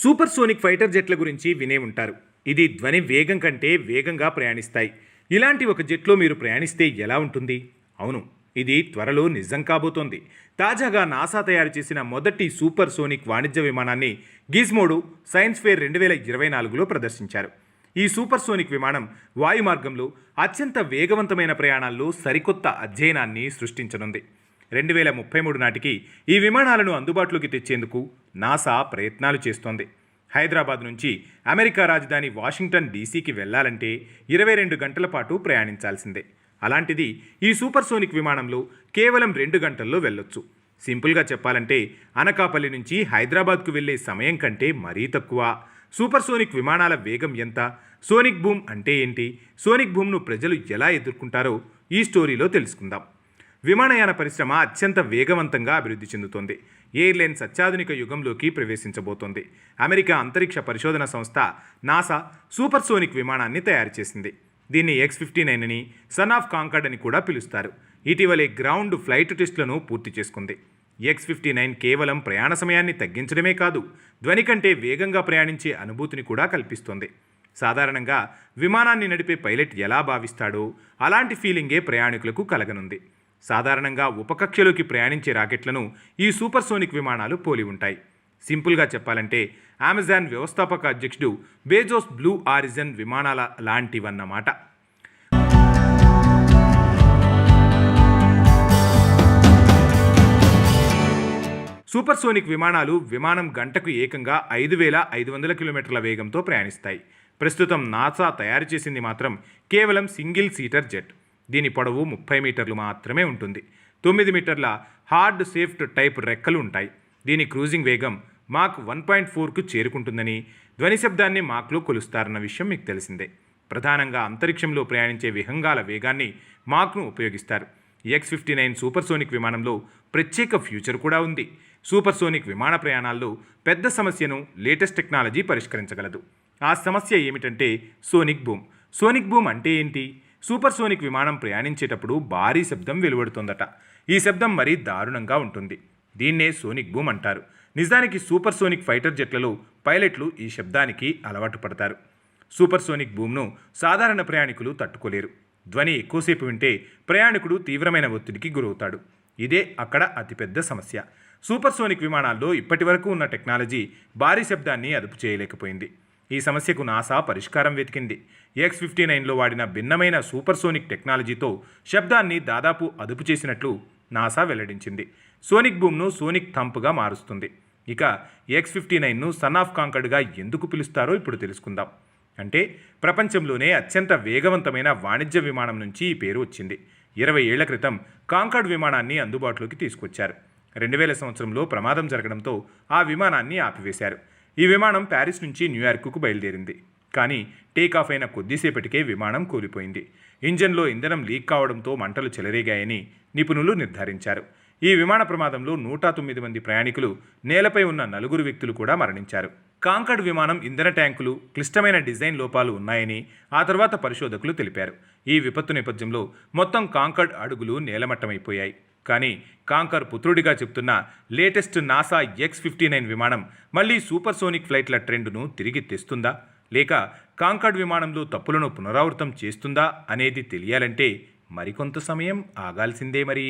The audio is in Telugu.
సూపర్ సోనిక్ ఫైటర్ జెట్ల గురించి వినే ఉంటారు. ఇది ధ్వని వేగం కంటే వేగంగా ప్రయాణిస్తాయి. ఇలాంటి ఒక జెట్లో మీరు ప్రయాణిస్తే ఎలా ఉంటుంది? అవును, ఇది త్వరలో నిజం కాబోతోంది. తాజాగా నాసా తయారు చేసిన మొదటి సూపర్ సోనిక్ వాణిజ్య విమానాన్ని గిజ్మోడో సైన్స్ ఫేర్ 2024లో ప్రదర్శించారు. ఈ సూపర్ సోనిక్ విమానం వాయు మార్గంలో అత్యంత వేగవంతమైన ప్రయాణాల్లో సరికొత్త అధ్యయనాన్ని సృష్టించనుంది. 2033 నాటికి ఈ విమానాలను అందుబాటులోకి తెచ్చేందుకు నాసా ప్రయత్నాలు చేస్తోంది. హైదరాబాద్ నుంచి అమెరికా రాజధాని వాషింగ్టన్ డీసీకి వెళ్లాలంటే 22 గంటల పాటు ప్రయాణించాల్సిందే. అలాంటిది ఈ సూపర్ సోనిక్ విమానంలో కేవలం 2 గంటల్లో వెళ్ళొచ్చు. సింపుల్గా చెప్పాలంటే అనకాపల్లి నుంచి హైదరాబాద్కు వెళ్లే సమయం కంటే మరీ తక్కువ. సూపర్ సోనిక్ విమానాల వేగం ఎంత? సోనిక్ బూమ్ అంటే ఏంటి? సోనిక్ బూమ్ను ప్రజలు ఎలా ఎదుర్కొంటారో ఈ స్టోరీలో తెలుసుకుందాం. విమానయాన పరిశ్రమ అత్యంత వేగవంతంగా అభివృద్ధి చెందుతోంది. ఎయిర్లైన్స్ అత్యాధునిక యుగంలోకి ప్రవేశించబోతోంది. అమెరికా అంతరిక్ష పరిశోధన సంస్థ నాసా సూపర్ సోనిక్ విమానాన్ని తయారు చేసింది. దీన్ని X-59 అని, సన్ ఆఫ్ కాంకార్డ్ అని కూడా పిలుస్తారు. ఇటీవలే గ్రౌండ్ ఫ్లైట్ టెస్టులను పూర్తి చేసుకుంది. X-59 కేవలం ప్రయాణ సమయాన్ని తగ్గించడమే కాదు, ధ్వని కంటే వేగంగా ప్రయాణించే అనుభూతిని కూడా కల్పిస్తోంది. సాధారణంగా విమానాన్ని నడిపే పైలట్ ఎలా భావిస్తాడో అలాంటి ఫీలింగే ప్రయాణికులకు కలగనుంది. సాధారణంగా ఉపకక్షలోకి ప్రయాణించే రాకెట్లను ఈ సూపర్ సోనిక్ విమానాలు పోలి ఉంటాయి. సింపుల్గా చెప్పాలంటే అమెజాన్ వ్యవస్థాపక అధ్యక్షుడు బేజోస్ బ్లూ ఆరిజిన్ విమానాల లాంటివన్నమాట. సూపర్ సోనిక్ విమానం గంటకు ఏకంగా 5,500 కిలోమీటర్ల వేగంతో ప్రయాణిస్తాయి. ప్రస్తుతం నాసా తయారు చేసింది మాత్రం కేవలం సింగిల్ సీటర్ జెట్. దీని పొడవు 30 మీటర్లు మాత్రమే ఉంటుంది. 9 మీటర్ల హార్డ్ సేఫ్ట్ టైప్ రెక్కలు ఉంటాయి. దీని క్రూజింగ్ వేగం మాక్ 1.4కు చేరుకుంటుందని, ధ్వని శబ్దాన్ని మాక్లో కొలుస్తారన్న విషయం మీకు తెలిసిందే. ప్రధానంగా అంతరిక్షంలో ప్రయాణించే విహంగాల వేగాన్ని మాక్ను ఉపయోగిస్తారు. X-59 సూపర్ సోనిక్ విమానంలో ప్రత్యేక ఫ్యూచర్ కూడా ఉంది. సూపర్ సోనిక్ విమాన ప్రయాణాల్లో పెద్ద సమస్యను లేటెస్ట్ టెక్నాలజీ పరిష్కరించగలదు. ఆ సమస్య ఏమిటంటే సోనిక్ బూమ్. సోనిక్ బూమ్ అంటే ఏంటి? సూపర్ సోనిక్ విమానం ప్రయాణించేటప్పుడు భారీ శబ్దం వెలువడుతోందట. ఈ శబ్దం మరీ దారుణంగా ఉంటుంది. దీన్నే సోనిక్ బూమ్ అంటారు. నిజానికి సూపర్ సోనిక్ ఫైటర్ జెట్లలో పైలట్లు ఈ శబ్దానికి అలవాటు పడతారు. సూపర్ సోనిక్ బూమ్ను సాధారణ ప్రయాణికులు తట్టుకోలేరు. ధ్వని ఎక్కువసేపు వింటే ప్రయాణికుడు తీవ్రమైన ఒత్తిడికి గురవుతాడు. ఇదే అక్కడ అతిపెద్ద సమస్య. సూపర్ సోనిక్ విమానాల్లో ఇప్పటి వరకు ఉన్న టెక్నాలజీ భారీ శబ్దాన్ని అదుపు చేయలేకపోయింది. ఈ సమస్యకు నాసా పరిష్కారం వెతికింది. X-59లో వాడిన భిన్నమైన సూపర్ సోనిక్ టెక్నాలజీతో శబ్దాన్ని దాదాపు అదుపు చేసినట్లు నాసా వెల్లడించింది. సోనిక్ బూమ్ను సోనిక్ థంప్గా మారుస్తుంది. ఇక X-59ను సన్ ఆఫ్ కాంకార్డ్గా ఎందుకు పిలుస్తారో ఇప్పుడు తెలుసుకుందాం. అంటే ప్రపంచంలోనే అత్యంత వేగవంతమైన వాణిజ్య విమానం నుంచి ఈ పేరు వచ్చింది. 20 ఏళ్ల క్రితం కాంకార్డ్ విమానాన్ని అందుబాటులోకి తీసుకొచ్చారు. 2000 సంవత్సరంలో ప్రమాదం జరగడంతో ఆ విమానాన్ని ఆపివేశారు. ఈ విమానం ప్యారిస్ నుంచి న్యూయార్క్కు బయలుదేరింది. కానీ టేకాఫ్ అయిన కొద్దిసేపటికే విమానం కూలిపోయింది. ఇంజన్లో ఇంధనం లీక్ కావడంతో మంటలు చెలరేగాయని నిపుణులు నిర్ధారించారు. ఈ విమాన ప్రమాదంలో 109 మంది ప్రయాణికులు, నేలపై ఉన్న 4 వ్యక్తులు కూడా మరణించారు. కాంకార్డ్ విమానం ఇంధన ట్యాంకులు, క్లిష్టమైన డిజైన్ లోపాలు ఉన్నాయని ఆ తర్వాత పరిశోధకులు తెలిపారు. ఈ విపత్తు నేపథ్యంలో మొత్తం కాంకార్డ్ అడుగులు నేలమట్టమైపోయాయి. కానీ కాంకర్ పుత్రుడిగా చెప్తున్న లేటెస్ట్ నాసా X-59 విమానం మళ్ళీ సూపర్ సోనిక్ ఫ్లైట్ల ట్రెండ్ను తిరిగి తెస్తుందా, లేక కాంకార్డ్ విమానంలో తప్పులను పునరావృతం చేస్తుందా అనేది తెలియాలంటే మరికొంత సమయం ఆగాల్సిందే మరి.